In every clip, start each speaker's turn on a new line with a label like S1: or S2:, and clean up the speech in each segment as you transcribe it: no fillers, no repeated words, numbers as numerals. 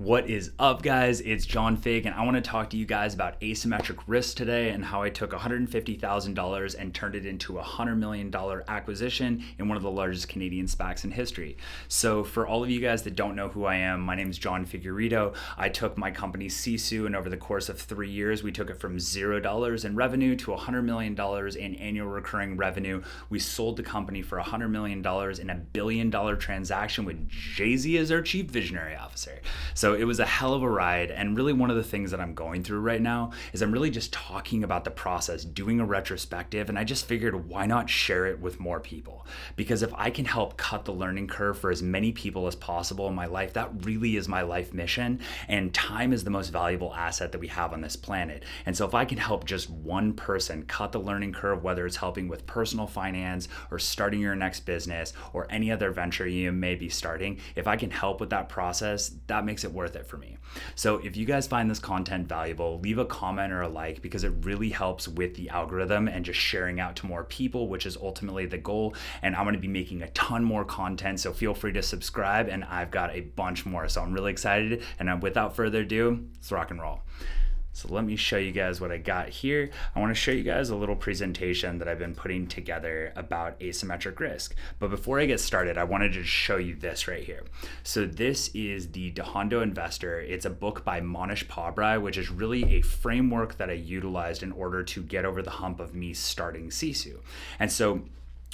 S1: What is up, guys? It's John Fig, and I want to talk to you guys about asymmetric risk today and how I took $150,000 and turned it into a $100 million acquisition in one of the largest Canadian SPACs in history. So for all of you guys that don't know who I am, my name is John Figueredo. I took my company Sisu, and over the course of 3 years, we took it from $0 in revenue to $100 million in annual recurring revenue. We sold the company for $100 million in $1 billion transaction with Jay-Z as our chief visionary officer. So it was a hell of a ride, and really one of the things that I'm going through right now is I'm really just talking about the process, doing a retrospective, and I just figured why not share it with more people? Because if I can help cut the learning curve for as many people as possible in my life, that really is my life mission, and time is the most valuable asset that we have on this planet. And so if I can help just one person cut the learning curve, whether it's helping with personal finance or starting your next business or any other venture you may be starting, if I can help with that process, that makes it worth it for me. So if you guys find this content valuable, leave a comment or a like, because it really helps with the algorithm and just sharing out to more people, which is ultimately the goal. And I'm going to be making a ton more content, so feel free to subscribe, and I've got a bunch more. So I'm really excited, and without further ado, let's rock and roll. So let me show you guys what I got here. I want to show you guys a little presentation that I've been putting together about asymmetric risk. But before I get started, I wanted to show you this right here. So this is the Hondo Investor. It's a book by Manish Pabrai, which is really a framework that I utilized in order to get over the hump of me starting Sisu. And so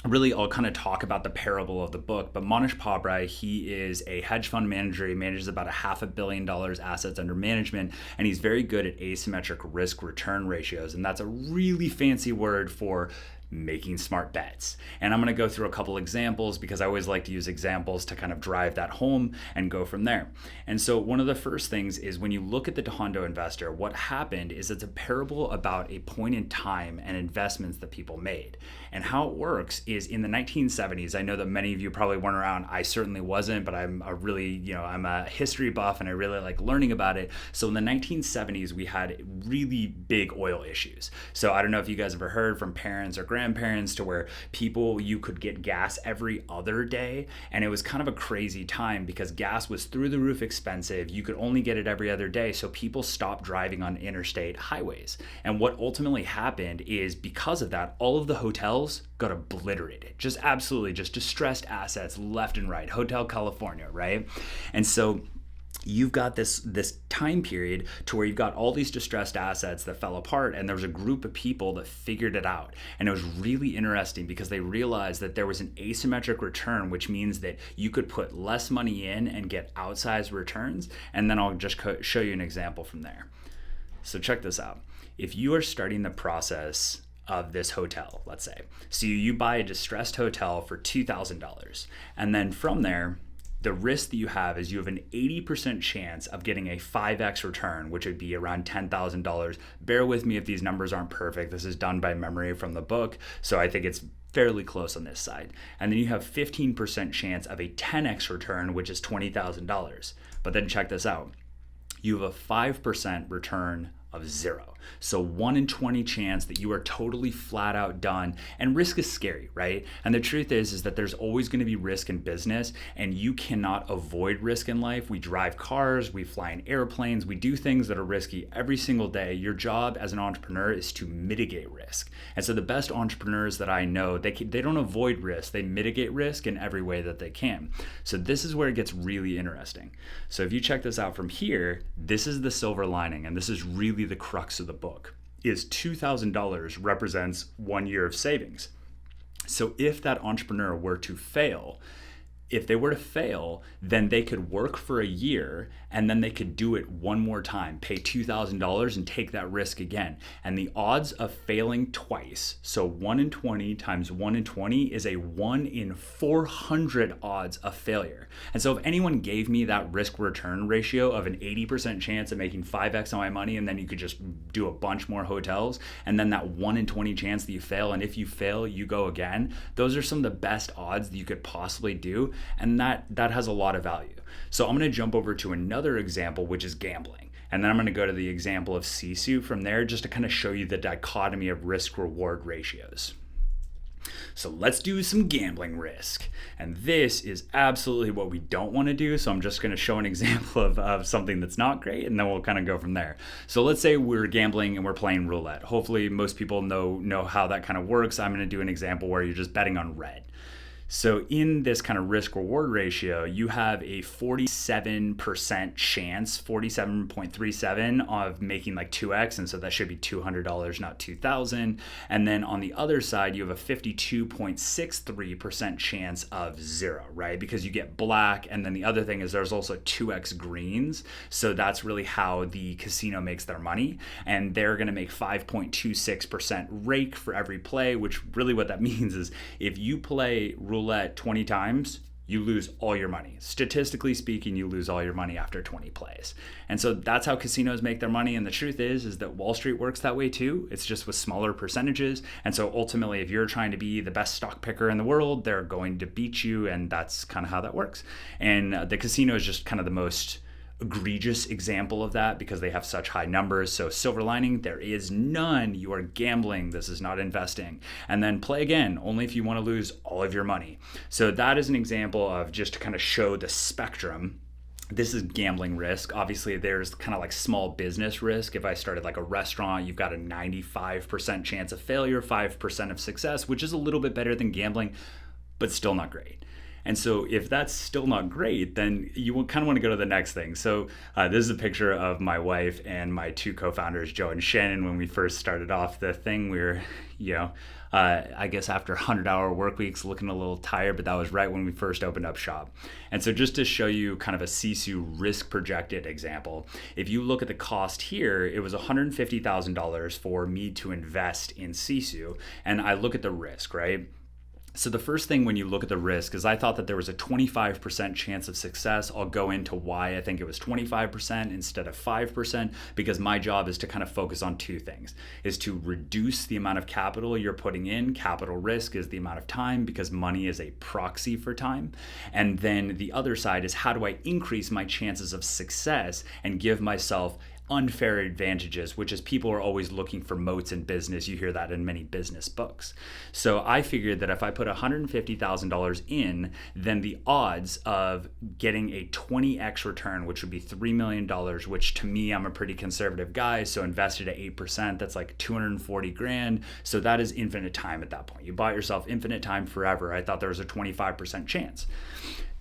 S1: really, I'll kind of talk about the parable of the book, but Manish Pabrai, he is a hedge fund manager. He manages about $500 million assets under management, and he's very good at asymmetric risk return ratios. And that's a really fancy word for making smart bets. And I'm going to go through a couple examples because I always like to use examples to kind of drive that home and go from there. And so one of the first things is when you look at the Hondo Investor, what happened is it's a parable about a point in time and investments that people made. And how it works is in the 1970s, I know that many of you probably weren't around. I certainly wasn't, but I'm a history buff and I really like learning about it. So in the 1970s, we had really big oil issues. So I don't know if you guys ever heard from parents or grandparents to where you could get gas every other day, and it was kind of a crazy time because gas was through the roof expensive. You could only get it every other day, so people stopped driving on interstate highways. And what ultimately happened is because of that, all of the hotels got obliterated, just absolutely just distressed assets left and right. Hotel California, right? And so you've got this time period to where you've got all these distressed assets that fell apart, and there was a group of people that figured it out. And it was really interesting because they realized that there was an asymmetric return, which means that you could put less money in and get outsized returns. And then I'll just show you an example from there. So check this out. If you are starting the process of this hotel, let's say, so you buy a distressed hotel for $2,000, and then from there, the risk that you have is you have an 80% chance of getting a 5x return, which would be around $10,000. Bear with me if these numbers aren't perfect. This is done by memory from the book, so I think it's fairly close on this side. And then you have 15% chance of a 10x return, which is $20,000. But then check this out. You have a 5% return of 0. So 1 in 20 chance that you are totally flat out done. And risk is scary, right? And the truth is that there's always going to be risk in business, and you cannot avoid risk in life. We drive cars, we fly in airplanes, we do things that are risky every single day. Your job as an entrepreneur is to mitigate risk. And so the best entrepreneurs that I know, they don't avoid risk, they mitigate risk in every way that they can. So this is where it gets really interesting. So if you check this out from here, this is the silver lining, and this is really the crux of the book, is $2,000 represents 1 year of savings. So if that entrepreneur were to fail, then they could work for a year, and then they could do it one more time, pay $2,000 and take that risk again. And the odds of failing twice, so 1 in 20 times 1 in 20 is a 1 in 400 odds of failure. And so if anyone gave me that risk return ratio of an 80% chance of making 5x on my money, and then you could just do a bunch more hotels, and then that 1 in 20 chance that you fail, and if you fail, you go again, those are some of the best odds that you could possibly do. And that has a lot of value. So I'm going to jump over to another example, which is gambling. And then I'm going to go to the example of Sisu from there, just to kind of show you the dichotomy of risk reward ratios. So let's do some gambling risk. And this is absolutely what we don't want to do. So I'm just going to show an example of something that's not great, and then we'll kind of go from there. So let's say we're gambling and we're playing roulette. Hopefully most people know how that kind of works. I'm going to do an example where you're just betting on red. So in this kind of risk reward ratio, you have a 47% chance, 47.37 of making like 2x. And so that should be $200, not $2,000. And then on the other side, you have a 52.63% chance of zero, right? Because you get black. And then the other thing is there's also 2x greens. So that's really how the casino makes their money. And they're going to make 5.26% rake for every play, which really what that means is if you play roulette 20 times, you lose all your money. Statistically speaking, you lose all your money after 20 plays. And so that's how casinos make their money. And the truth is that Wall Street works that way too. It's just with smaller percentages. And so ultimately, if you're trying to be the best stock picker in the world, they're going to beat you. And that's kind of how that works. And the casino is just kind of the most egregious example of that because they have such high numbers. So silver lining, there is none. You are gambling. This is not investing. And then play again, only if you want to lose all of your money. So that is an example of just to kind of show the spectrum. This is gambling risk. Obviously, there's kind of like small business risk. If I started like a restaurant, you've got a 95% chance of failure, 5% of success, which is a little bit better than gambling, but still not great. And so if that's still not great, then you kind of want to go to the next thing. So this is a picture of my wife and my two co-founders, Joe and Shannon. When we first started off the thing, we were, I guess after 100-hour work weeks, looking a little tired, but that was right when we first opened up shop. And so just to show you kind of a Sisu Risk projected example, if you look at the cost here, it was $150,000 for me to invest in Sisu. And I look at the risk, right? So the first thing when you look at the risk is I thought that there was a 25% chance of success. I'll go into why I think it was 25% instead of 5%, because my job is to kind of focus on two things, is to reduce the amount of capital you're putting in. Capital risk is the amount of time because money is a proxy for time. And then the other side is how do I increase my chances of success and give myself unfair advantages, which is people are always looking for moats in business. You hear that in many business books. So I figured that if I put $150,000 in, then the odds of getting a 20x return, which would be $3 million, which to me, I'm a pretty conservative guy. So invested at 8%, that's like 240 grand. So that is infinite time at that point. You bought yourself infinite time forever. I thought there was a 25% chance.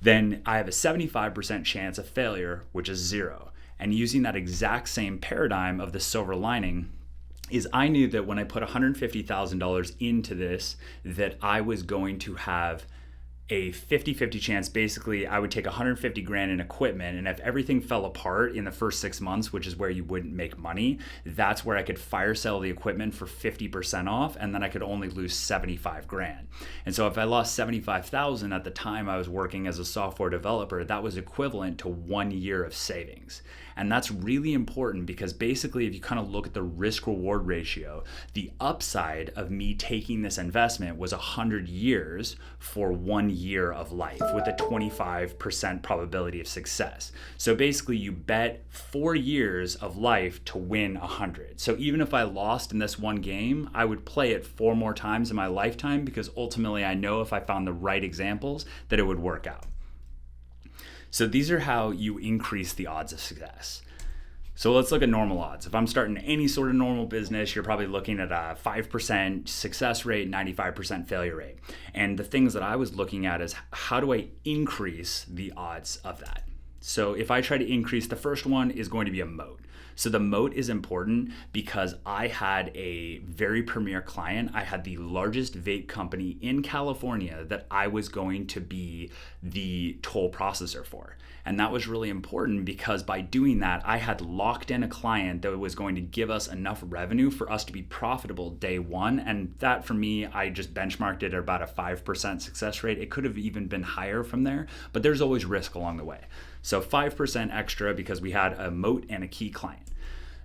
S1: Then I have a 75% chance of failure, which is zero. And using that exact same paradigm of the silver lining is I knew that when I put $150,000 into this, that I was going to have a 50-50 chance. Basically, I would take 150 grand in equipment, and if everything fell apart in the first 6 months, which is where you wouldn't make money, that's where I could fire sell the equipment for 50% off, and then I could only lose 75 grand. And so if I lost 75,000 at the time I was working as a software developer, that was equivalent to 1 year of savings. And that's really important because basically if you kind of look at the risk reward ratio, the upside of me taking this investment was 100 years for 1 year of life with a 25% probability of success. So basically you bet 4 years of life to win 100. So even if I lost in this one game, I would play it 4 more times in my lifetime because ultimately I know if I found the right examples that it would work out. So these are how you increase the odds of success. So let's look at normal odds. If I'm starting any sort of normal business, you're probably looking at a 5% success rate, 95% failure rate. And the things that I was looking at is how do I increase the odds of that? So if I try to increase, the first one is going to be a moat. So the moat is important because I had a very premier client. I had the largest vape company in California that I was going to be the toll processor for. And that was really important because by doing that, I had locked in a client that was going to give us enough revenue for us to be profitable day one. And that for me, I just benchmarked it at about a 5% success rate. It could have even been higher from there, but there's always risk along the way. So 5% extra because we had a moat and a key client.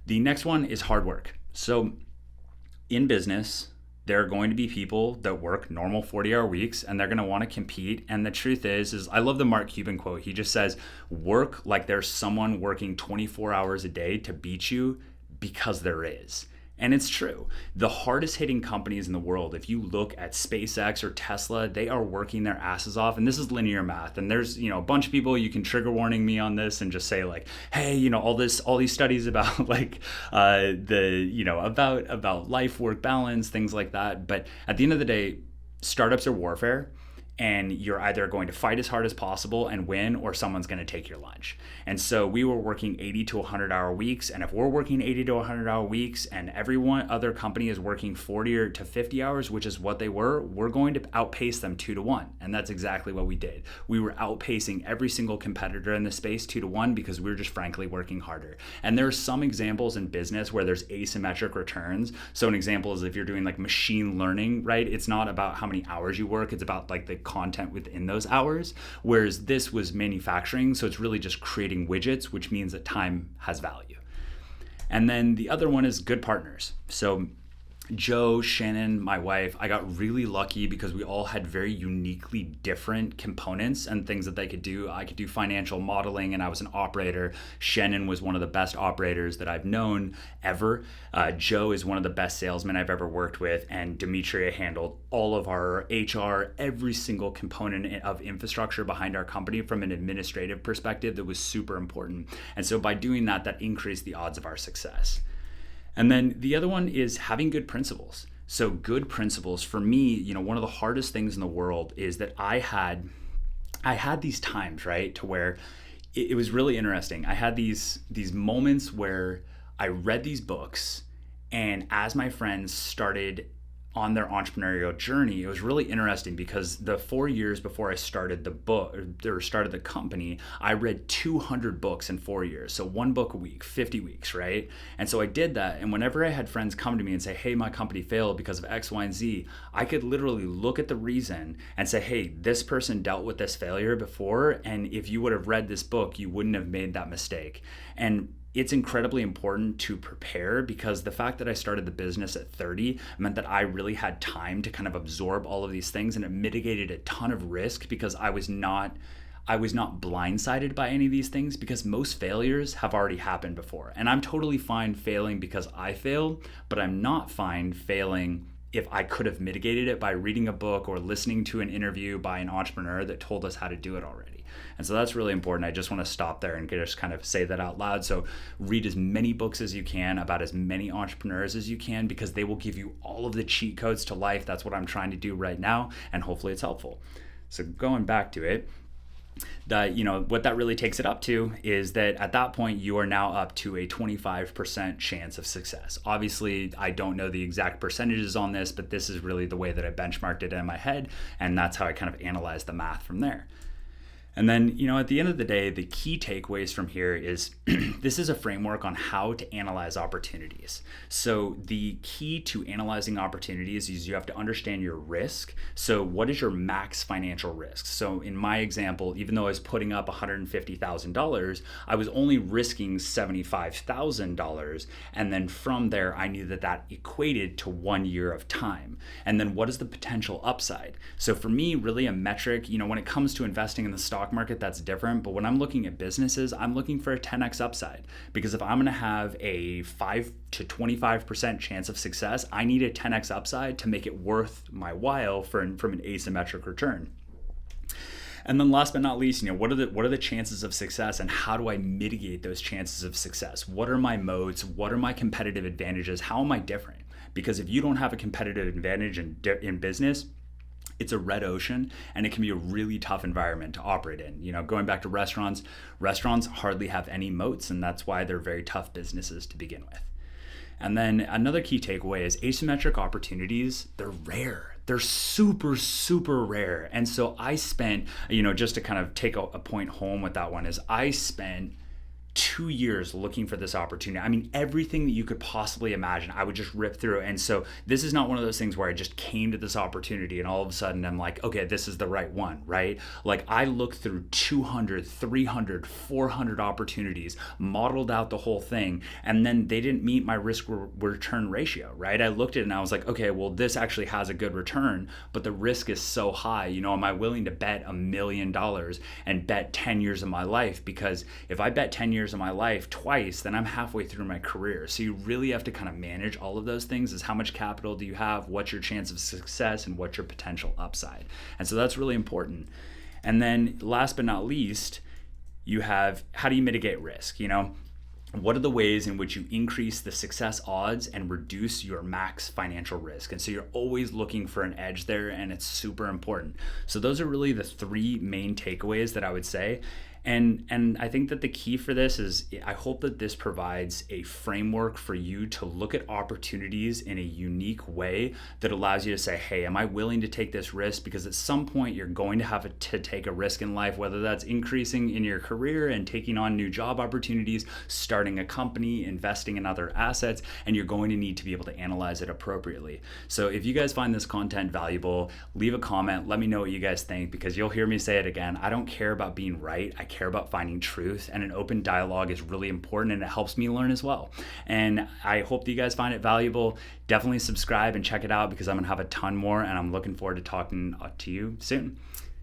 S1: The next one is hard work. So in business, there are going to be people that work normal 40-hour weeks and they're going to want to compete. And the truth is I love the Mark Cuban quote. He just says, work like there's someone working 24 hours a day to beat you because there is. And it's true. The hardest hitting companies in the world, if you look at SpaceX or Tesla, they are working their asses off. And this is linear math. And there's, a bunch of people, you can trigger warning me on this and just say like, hey, all these studies about like about life work balance, things like that. But at the end of the day, startups are warfare. And you're either going to fight as hard as possible and win, or someone's going to take your lunch. And so we were working 80 to 100 hour weeks. And if we're working 80 to 100 hour weeks and every other company is working 40 to 50 hours, which is what they were, we're going to outpace them 2-1. And that's exactly what we did. We were outpacing every single competitor in the space 2-1 because we were just frankly working harder. And there are some examples in business where there's asymmetric returns. So an example is if you're doing like machine learning, right? It's not about how many hours you work. It's about like the content within those hours, whereas this was manufacturing, so it's really just creating widgets, which means that time has value. And then the other one is good partners. So Joe, Shannon, my wife, I got really lucky because we all had very uniquely different components and things that they could do. I could do financial modeling and I was an operator. Shannon was one of the best operators that I've known ever. Joe is one of the best salesmen I've ever worked with. And Demetria handled all of our HR, every single component of infrastructure behind our company from an administrative perspective that was super important. And so by doing that, that increased the odds of our success. And then the other one is having good principles. So good principles for me, one of the hardest things in the world is that I had these times, right, to where it was really interesting. I had these moments where I read these books, and as my friends started on their entrepreneurial journey, it was really interesting because the 4 years before I started started the company, I read 200 books in 4 years. So one book a week, 50 weeks, right? And so I did that. And whenever I had friends come to me and say, hey, my company failed because of X, Y, and Z, I could literally look at the reason and say, hey, this person dealt with this failure before. And if you would have read this book, you wouldn't have made that mistake. And it's incredibly important to prepare because the fact that I started the business at 30 meant that I really had time to kind of absorb all of these things, and it mitigated a ton of risk because I was not blindsided by any of these things because most failures have already happened before. And I'm totally fine failing because I failed, but I'm not fine failing if I could have mitigated it by reading a book or listening to an interview by an entrepreneur that told us how to do it already. And so that's really important. I just want to stop there and just kind of say that out loud. So read as many books as you can about as many entrepreneurs as you can because they will give you all of the cheat codes to life. That's what I'm trying to do right now, and hopefully it's helpful. So going back to it, what that really takes it up to is that at that point you are now up to a 25% chance of success. Obviously, I don't know the exact percentages on this, but this is really the way that I benchmarked it in my head, and that's how I kind of analyzed the math from there. And then, at the end of the day, the key takeaways from here is this is a framework on how to analyze opportunities. So the key to analyzing opportunities is you have to understand your risk. So what is your max financial risk? So in my example, even though I was putting up $150,000, I was only risking $75,000. And then from there, I knew that equated to 1 year of time. And then what is the potential upside? So for me, really a metric, when it comes to investing in the stock market, that's different. But when I'm looking at businesses, I'm looking for a 10x upside, because if I'm going to have a 5 to 25% chance of success, I need a 10x upside to make it worth my while from an asymmetric return. And then last but not least, what are the chances of success, and how do I mitigate those chances of success? What are my modes? What are my competitive advantages? How am I different? Because if you don't have a competitive advantage in business, it's a red ocean, and it can be a really tough environment to operate in. Going back to restaurants hardly have any moats, and that's why they're very tough businesses to begin with. And then another key takeaway is asymmetric opportunities, they're rare. They're super, super rare. And so I spent, just to kind of take a point home with that one, is I spent 2 years looking for this opportunity. I mean, everything that you could possibly imagine, I would just rip through. And so this is not one of those things where I just came to this opportunity and all of a sudden I'm like, okay, this is the right one, right? Like I looked through 200, 300, 400 opportunities, modeled out the whole thing, and then they didn't meet my risk return ratio, right? I looked at it and I was like, okay, well, this actually has a good return, but the risk is so high. Am I willing to bet $1 million and bet 10 years of my life? Because if I bet 10 years years of my life twice, then I'm halfway through my career. So you really have to kind of manage all of those things. Is how much capital do you have, what's your chance of success, and what's your potential upside. And so that's really important. And then last but not least, you have, how do you mitigate risk? What are the ways in which you increase the success odds and reduce your max financial risk? And so you're always looking for an edge there, and it's super important. So those are really the three main takeaways that I would say. And I think that the key for this is, I hope that this provides a framework for you to look at opportunities in a unique way that allows you to say, hey, am I willing to take this risk? Because at some point you're going to have to take a risk in life, whether that's increasing in your career and taking on new job opportunities, starting a company, investing in other assets, and you're going to need to be able to analyze it appropriately. So if you guys find this content valuable, leave a comment, let me know what you guys think, because you'll hear me say it again. I don't care about being right. I care about finding truth, and an open dialogue is really important, and it helps me learn as well. And I hope that you guys find it valuable. Definitely subscribe and check it out, because I'm gonna have a ton more, and I'm looking forward to talking to you soon.